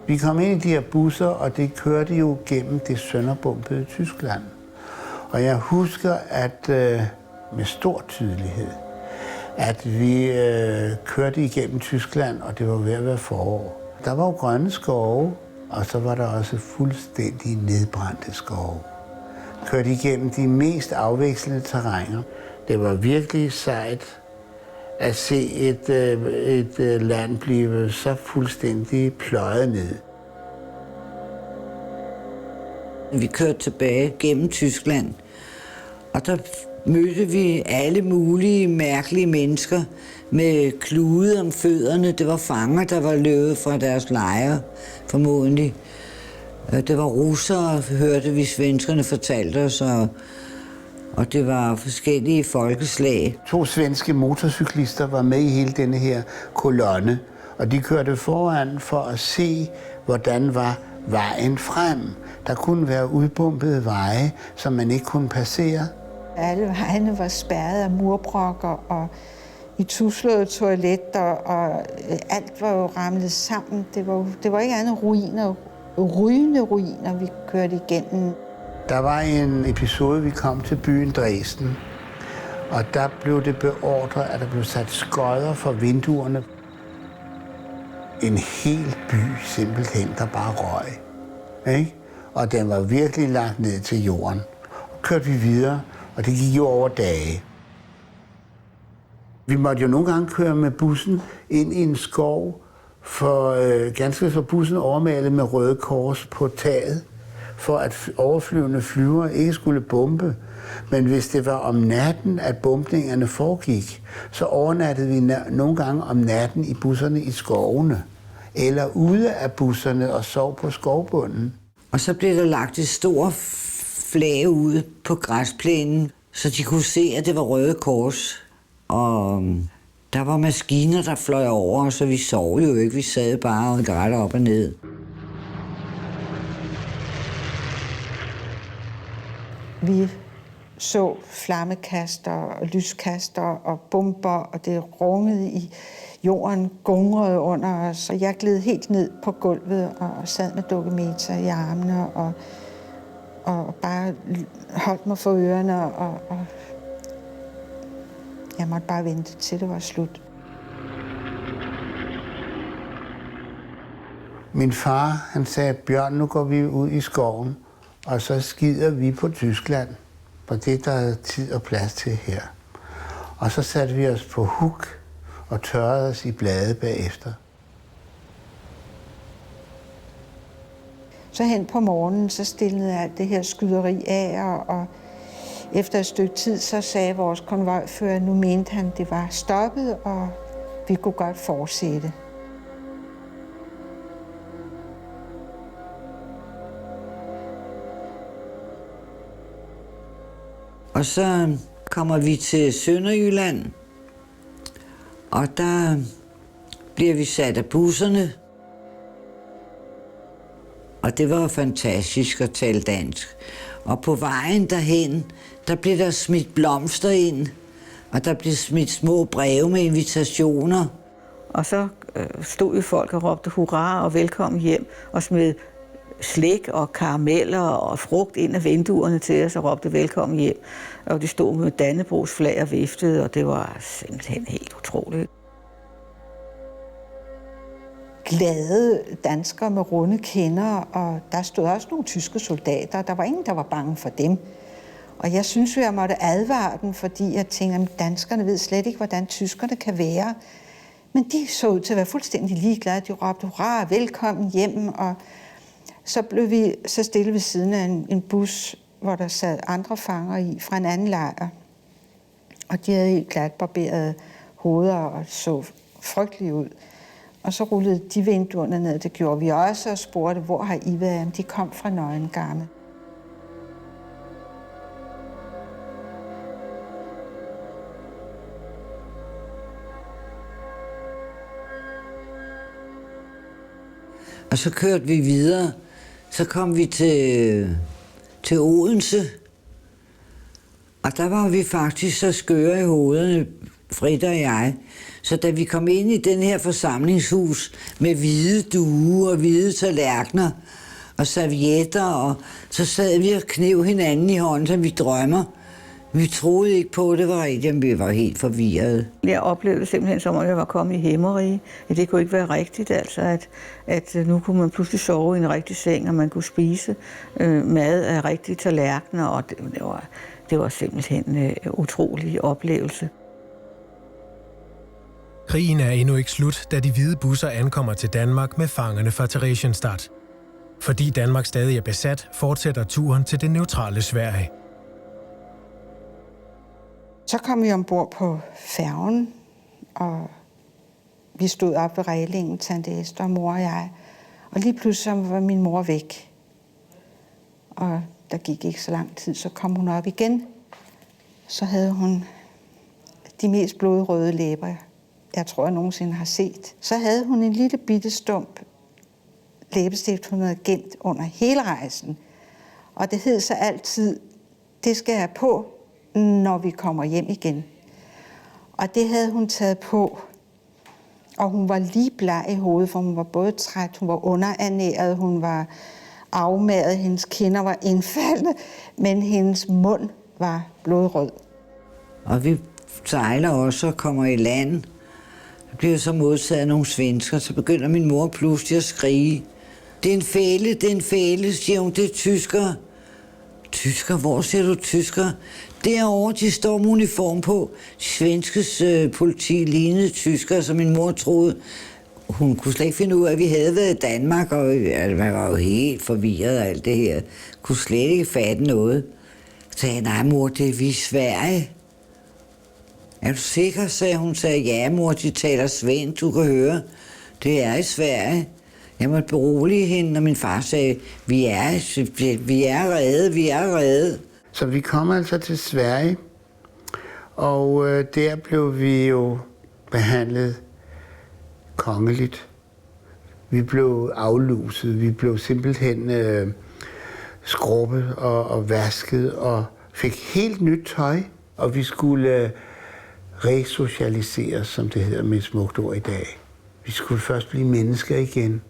Vi kom ind i de her busser, og det kørte jo gennem det sønderbombede Tyskland. Og jeg husker, at med stor tydelighed, at vi kørte igennem Tyskland, og det var ved at være forår. Der var jo grønne skove, og så var der også fuldstændig nedbrændte skove. Kørte igennem de mest afvekslende terræner. Det var virkelig sejt at se et land blive så fuldstændig pløjet ned. Vi kørte tilbage gennem Tyskland, og der mødte vi alle mulige mærkelige mennesker med klude om fødderne. Det var fanger, der var løbet fra deres lejre, formodentlig. Det var russere, hørte vi svenskerne fortalte os, og det var forskellige folkeslag. 2 svenske motorcyklister var med i hele denne her kolonne, og de kørte foran for at se, hvordan var vejen frem. Der kunne være udbombede veje, som man ikke kunne passere. Alle vejene var spærret af murbrokker og ituslåede toiletter, og alt var jo ramlet sammen. Det var ikke andet ruiner, rygende ruiner, vi kørte igennem. Der var en episode, vi kom til byen Dresden, og der blev det beordret, at der blev sat skodder for vinduerne. En hel by simpelthen, der bare røg. Ikke? Og den var virkelig lagt ned til jorden. Og kørte vi videre, og det gik jo over dage. Vi måtte jo nogle gange køre med bussen ind i en skov, ganske for bussen overmalet med røde kors på taget, for at overflyvende flyver ikke skulle bombe. Men hvis det var om natten, at bombningerne foregik, så overnattede vi nogle gange om natten i busserne i skovene, eller ude af busserne og sov på skovbunden. Og så blev der lagt et stort flag ud på græsplænen, så de kunne se, at det var Røde Kors. Og der var maskiner, der fløj over, så vi sov jo ikke. Vi sad bare og grædte op og ned. Vi så flammekaster og lyskaster og bomber, og det rungede i jorden, gungrede under os. Og jeg gled helt ned på gulvet og sad med dokumeter i armene og bare holdt mig for ørerne, og jeg måtte bare vente til det var slut. Min far, han sagde, Bjørn, nu går vi ud i skoven, og så skider vi på Tyskland, for det der er tid og plads til her. Og så satte vi os på huk og tørrede os i blade bagefter. Så hen på morgenen, så stillede alt det her skyderi af, og efter et stykke tid, så sagde vores konvojfører, at nu mente han, det var stoppet, og vi kunne godt fortsætte. Og så kommer vi til Sønderjylland, og der bliver vi sat af busserne. Og det var fantastisk at tale dansk. Og på vejen derhen, der blev der smidt blomster ind, og der blev smidt små breve med invitationer. Og så stod jo folk og råbte hurra og velkommen hjem, og smed slik og karameller og frugt ind af vinduerne til os og råbte velkommen hjem. Og de stod med Dannebrogs flag og viftede, og det var simpelthen helt utroligt. Glade danskere med runde kinder, og der stod også nogle tyske soldater. Der var ingen, der var bange for dem. Og jeg synes jo, jeg måtte advare dem, fordi jeg tænkte, at danskerne ved slet ikke, hvordan tyskerne kan være. Men de så ud til at være fuldstændig ligeglade. De råbte hurra, velkommen hjem, og så blev vi så stille ved siden af en bus, hvor der sad andre fanger i fra en anden lejr. Og de havde helt glat barberede hoveder og så frygtelige ud. Og så rullede de vinduerne ned, det gjorde vi også, og spurgte, hvor har I været? De kom fra Neuengamme. Og så kørte vi videre. Så kom vi til Odense. Og der var vi faktisk så skøre i hovederne Frida og jeg. Så da vi kom ind i den her forsamlingshus med hvide duer og hvide tallerkener og servietter, og så sad vi og knev hinanden i hånden, som vi drømmer. Vi troede ikke på, det var rigtigt, vi var helt forvirrede. Jeg oplevede simpelthen, som om jeg var kommet i himmerige. Det kunne ikke være rigtigt, altså at nu kunne man pludselig sove i en rigtig seng, og man kunne spise mad af rigtige tallerkener, og det var simpelthen en utrolig oplevelse. Krigen er endnu ikke slut, da de hvide busser ankommer til Danmark med fangerne fra Theresienstadt. Fordi Danmark stadig er besat, fortsætter turen til det neutrale Sverige. Så kom vi ombord på færgen, og vi stod op ved reglingen, tante Esther, mor og jeg. Og lige pludselig var min mor væk. Og der gik ikke så lang tid, så kom hun op igen. Så havde hun de mest blodrøde læber, jeg tror, jeg nogensinde har set. Så havde hun en lille bitte stump læbestift, hun havde gemt under hele rejsen. Og det hed så altid, det skal jeg på, når vi kommer hjem igen. Og det havde hun taget på. Og hun var lige bleg i hovedet, for hun var både træt, hun var underernæret, hun var afmagret, hendes kinder var indfaldne, men hendes mund var blodrød. Og vi sejler også og kommer i land. Der bliver så modtaget af nogle svensker, så begynder min mor pludselig at skrige. Det er en fæle, det er en fæle, siger hun, det er tyskere. Tysker? Hvor ser du tysker? Derovre, de står med uniform på. De svenskes politi lignede tyskere, som min mor troede. Hun kunne slet ikke finde ud af, at vi havde været i Danmark, og man var jo helt forvirret af alt det her. Kunne slet ikke fatte noget. Så sagde jeg, nej mor, det er vi i Sverige. Er du sikker, sagde hun. Sagde, ja mor, de taler svensk, du kan høre. Det er i Sverige. Jeg måtte berolige hende, og min far sagde, vi er redde. Så vi kom altså til Sverige, og der blev vi jo behandlet kongeligt. Vi blev afluset, vi blev simpelthen skrubbet og vasket og fik helt nyt tøj, og vi skulle resocialiseres, som det hedder med et smukt ord i dag. Vi skulle først blive mennesker igen.